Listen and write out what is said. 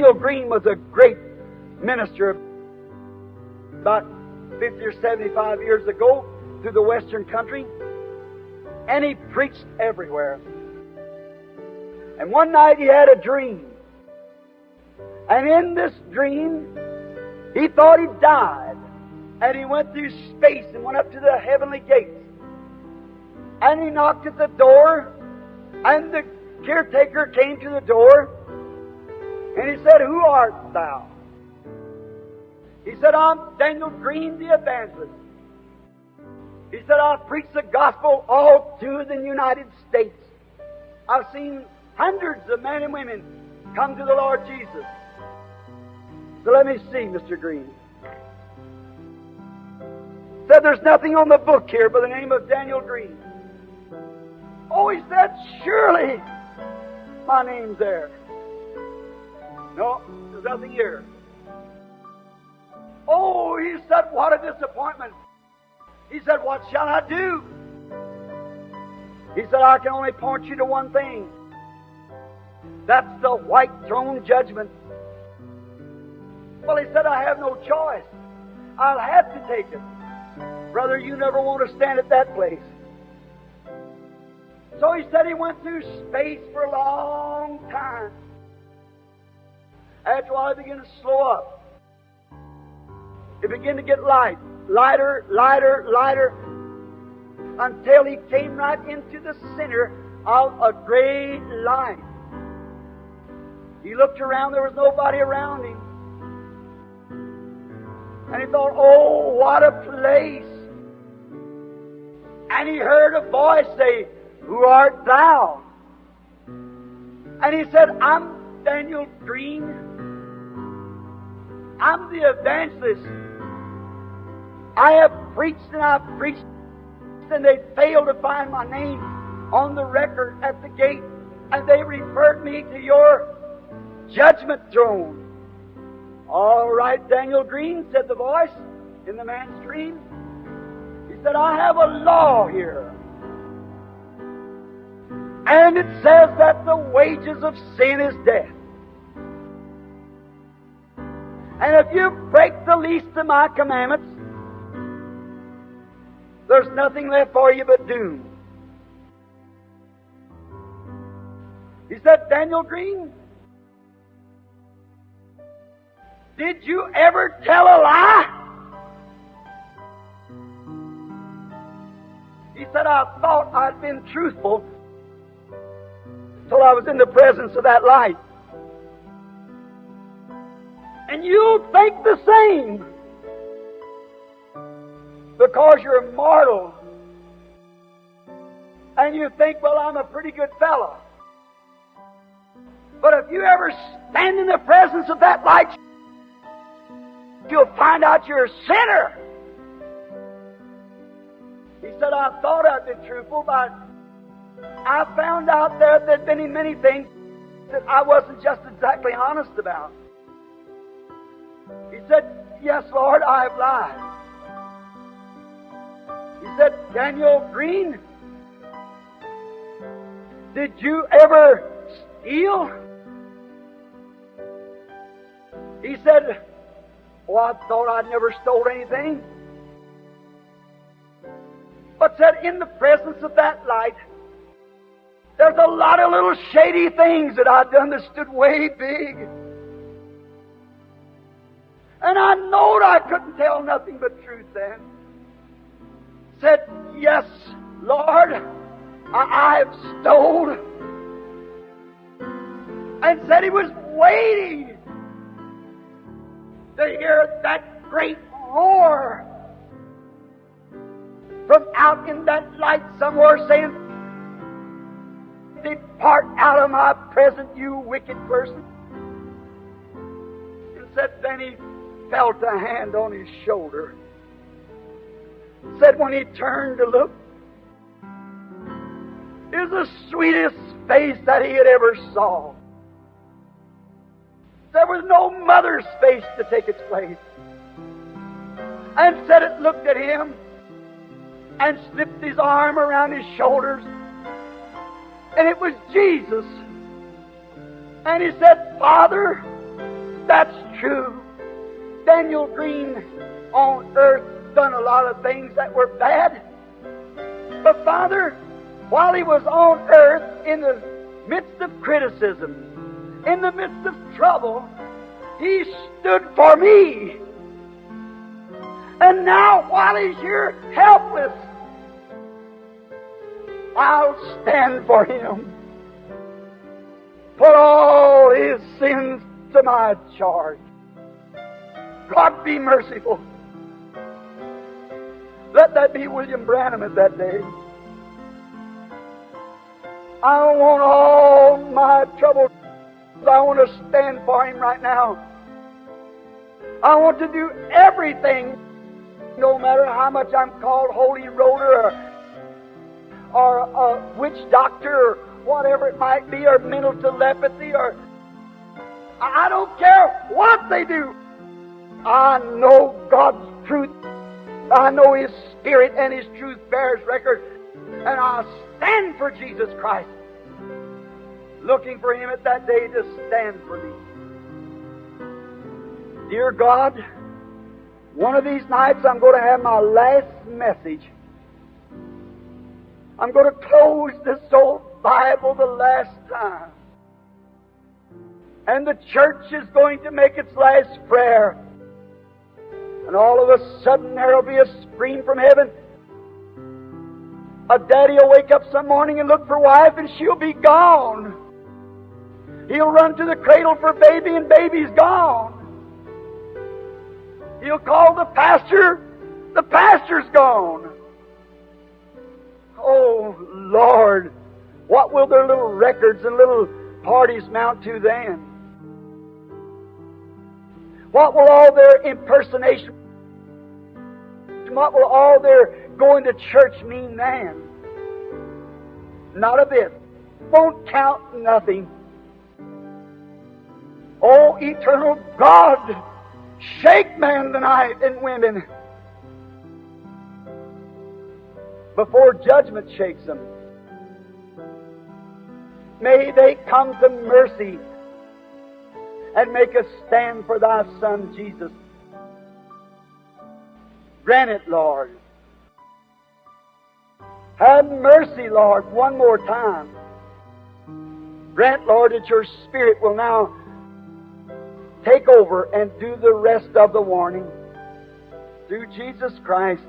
Daniel Green was a great minister about 50 or 75 years ago through the western country, and he preached everywhere. And one night he had a dream, and in this dream he thought he died, and he went through space and went up to the heavenly gates, and he knocked at the door, and the caretaker came to the door, and he said, "Who art thou?" He said, "I'm Daniel Green, the evangelist." He said, "I preach the gospel all through the United States. I've seen hundreds of men and women come to the Lord Jesus." So let me see, Mr. Green. Said, "There's nothing on the book here by the name of Daniel Green." Oh, he said, "Surely my name's there." No, there's nothing here. Oh, he said, "What a disappointment." He said, "What shall I do?" He said, "I can only point you to one thing. That's the white throne judgment." Well, he said, "I have no choice. I'll have to take it. Brother, you never want to stand at that place." So he said he went through space for a long time. After a while, it began to slow up. It began to get lighter, lighter, until he came right into the center of a great light. He looked around, there was nobody around him. And he thought, "Oh, what a place." And he heard a voice say, "Who art thou?" And he said, "I'm Daniel Green. I'm the evangelist. I have preached and I've preached, and they failed to find my name on the record at the gate, and they referred me to your judgment throne." "All right, Daniel Green," said the voice in the man's dream. He said, "I have a law here. And it says that the wages of sin is death. And if you break the least of my commandments, there's nothing left for you but doom." He said, "Daniel Green, did you ever tell a lie?" He said, "I thought I'd been truthful till I was in the presence of that light. And you'll think the same, because you're mortal. And you think, well, I'm a pretty good fellow. But if you ever stand in the presence of that light, you'll find out you're a sinner." He said, "I thought I'd been truthful, but I found out there'd been many things that I wasn't just exactly honest about." He said, "Yes, Lord, I have lied." He said, "Daniel Green, did you ever steal?" He said, "Oh, I thought I'd never stole anything." But said, in the presence of that light, there's a lot of little shady things that I'd done that stood way big. And I knowed I couldn't tell nothing but truth then. Said, "Yes, Lord, I've stole." And said he was waiting to hear that great roar from out in that light somewhere saying, "Depart out of my presence, you wicked person." And said then he felt a hand on his shoulder. Said when he turned to look, it was the sweetest face that he had ever saw. There was no mother's face to take its place. And said it looked at him and slipped his arm around his shoulders, and it was Jesus. And he said, "Father, that's true. Daniel Green on earth done a lot of things that were bad. But Father, while He was on earth in the midst of criticism, in the midst of trouble, He stood for me. And now, while He's here helpless, I'll stand for Him. Put all His sins to my charge. God be merciful. Let that be William Branham at that day. I don't want all my troubles. I want to stand for Him right now. I want to do everything, no matter how much I'm called holy roller or a witch doctor or whatever it might be, or mental telepathy, or I don't care what they do. I know God's truth. I know His Spirit, and His truth bears record. And I'll stand for Jesus Christ, looking for Him at that day to stand for me. Dear God, one of these nights I'm going to have my last message. I'm going to close this old Bible the last time. And the church is going to make its last prayer. And all of a sudden there will be a scream from heaven. A daddy will wake up some morning and look for wife, and she'll be gone. He'll run to the cradle for baby, and baby's gone. He'll call the pastor's gone. Oh, Lord, what will their little records and little parties mount to then? What will all their impersonation, what will all their going to church mean then? Not a bit. Won't count nothing. Oh, eternal God, shake men tonight and women before judgment shakes them. May they come to mercy and make a stand for Thy Son, Jesus. Grant it, Lord. Have mercy, Lord, one more time. Grant, Lord, that Your Spirit will now take over and do the rest of the warning. Through Jesus Christ.